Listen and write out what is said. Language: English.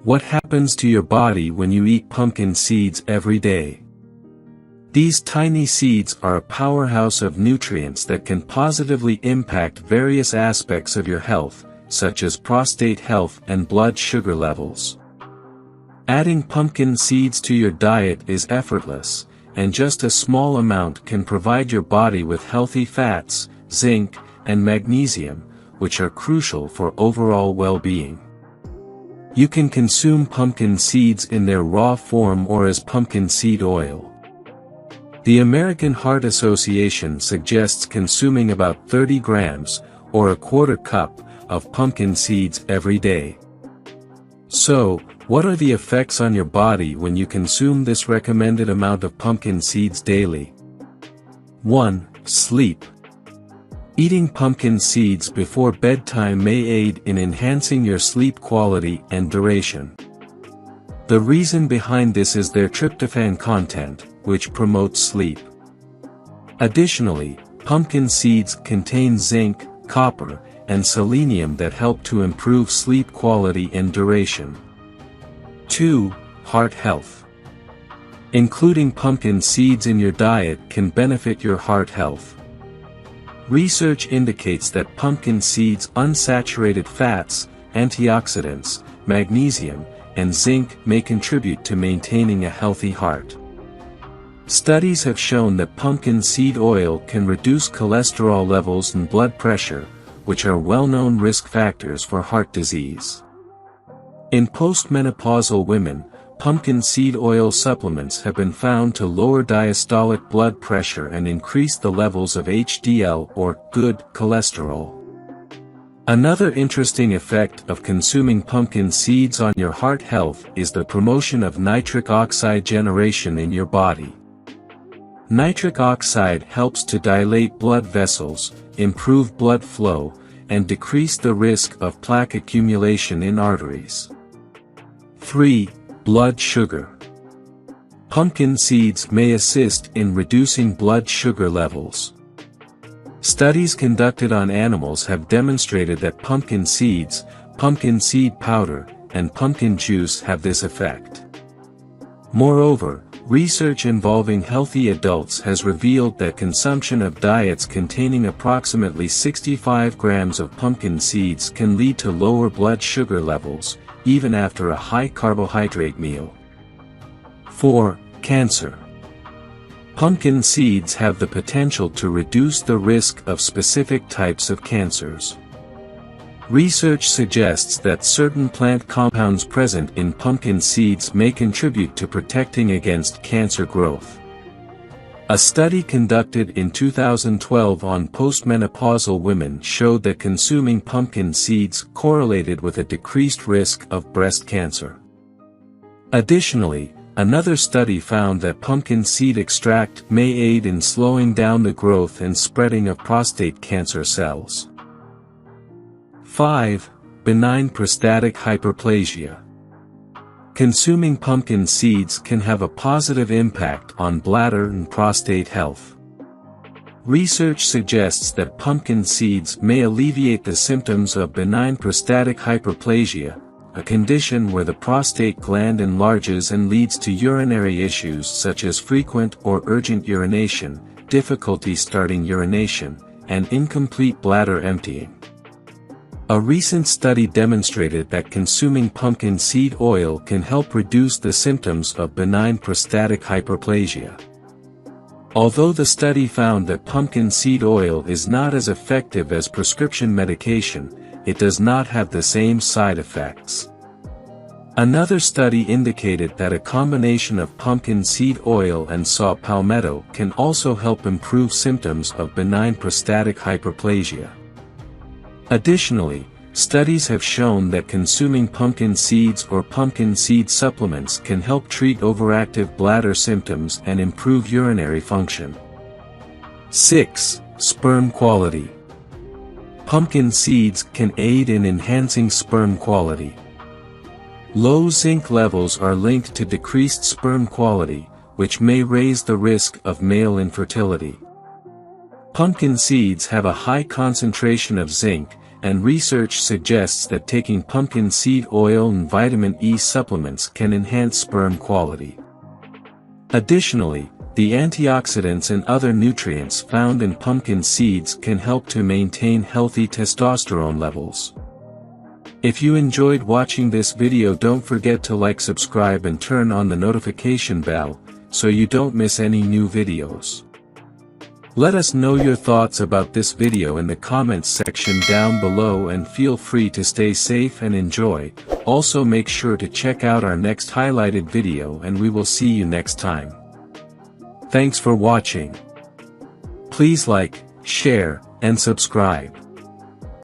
What happens to your body when you eat pumpkin seeds every day? These tiny seeds are a powerhouse of nutrients that can positively impact various aspects of your health, such as prostate health and blood sugar levels. Adding pumpkin seeds to your diet is effortless, and just a small amount can provide your body with healthy fats, zinc, and magnesium, which are crucial for overall well-being. You can consume pumpkin seeds in their raw form or as pumpkin seed oil. The American Heart Association suggests consuming about 30 grams, or a quarter cup, of pumpkin seeds every day. So, what are the effects on your body when you consume this recommended amount of pumpkin seeds daily? 1. Sleep. Eating pumpkin seeds before bedtime may aid in enhancing your sleep quality and duration. The reason behind this is their tryptophan content, which promotes sleep. Additionally, pumpkin seeds contain zinc, copper, and selenium that help to improve sleep quality and duration. 2. Heart health. Including pumpkin seeds in your diet can benefit your heart health. Research indicates that pumpkin seeds' unsaturated fats, antioxidants, magnesium, and zinc may contribute to maintaining a healthy heart. Studies have shown that pumpkin seed oil can reduce cholesterol levels and blood pressure, which are well-known risk factors for heart disease. In postmenopausal women, pumpkin seed oil supplements have been found to lower diastolic blood pressure and increase the levels of HDL or good cholesterol. Another interesting effect of consuming pumpkin seeds on your heart health is the promotion of nitric oxide generation in your body. Nitric oxide helps to dilate blood vessels, improve blood flow, and decrease the risk of plaque accumulation in arteries. 3. Blood sugar. Pumpkin seeds may assist in reducing blood sugar levels. Studies conducted on animals have demonstrated that pumpkin seeds, pumpkin seed powder, and pumpkin juice have this effect. Moreover, research involving healthy adults has revealed that consumption of diets containing approximately 65 grams of pumpkin seeds can lead to lower blood sugar levels, even after a high-carbohydrate meal. 4. Cancer. Pumpkin seeds have the potential to reduce the risk of specific types of cancers. Research suggests that certain plant compounds present in pumpkin seeds may contribute to protecting against cancer growth. A study conducted in 2012 on postmenopausal women showed that consuming pumpkin seeds correlated with a decreased risk of breast cancer. Additionally, another study found that pumpkin seed extract may aid in slowing down the growth and spreading of prostate cancer cells. 5. Benign prostatic hyperplasia. Consuming pumpkin seeds can have a positive impact on bladder and prostate health. Research suggests that pumpkin seeds may alleviate the symptoms of benign prostatic hyperplasia, a condition where the prostate gland enlarges and leads to urinary issues such as frequent or urgent urination, difficulty starting urination, and incomplete bladder emptying. A recent study demonstrated that consuming pumpkin seed oil can help reduce the symptoms of benign prostatic hyperplasia. Although the study found that pumpkin seed oil is not as effective as prescription medication, it does not have the same side effects. Another study indicated that a combination of pumpkin seed oil and saw palmetto can also help improve symptoms of benign prostatic hyperplasia. Additionally, studies have shown that consuming pumpkin seeds or pumpkin seed supplements can help treat overactive bladder symptoms and improve urinary function. 6. Sperm quality. Pumpkin seeds can aid in enhancing sperm quality. Low zinc levels are linked to decreased sperm quality, which may raise the risk of male infertility. Pumpkin seeds have a high concentration of zinc, and research suggests that taking pumpkin seed oil and vitamin E supplements can enhance sperm quality. Additionally, the antioxidants and other nutrients found in pumpkin seeds can help to maintain healthy testosterone levels. If you enjoyed watching this video, don't forget to like, subscribe and turn on the notification bell, so you don't miss any new videos. Let us know your thoughts about this video in the comments section down below, and feel free to stay safe and enjoy. Also make sure to check out our next highlighted video, and we will see you next time. Thanks for watching. Please like, share, and subscribe.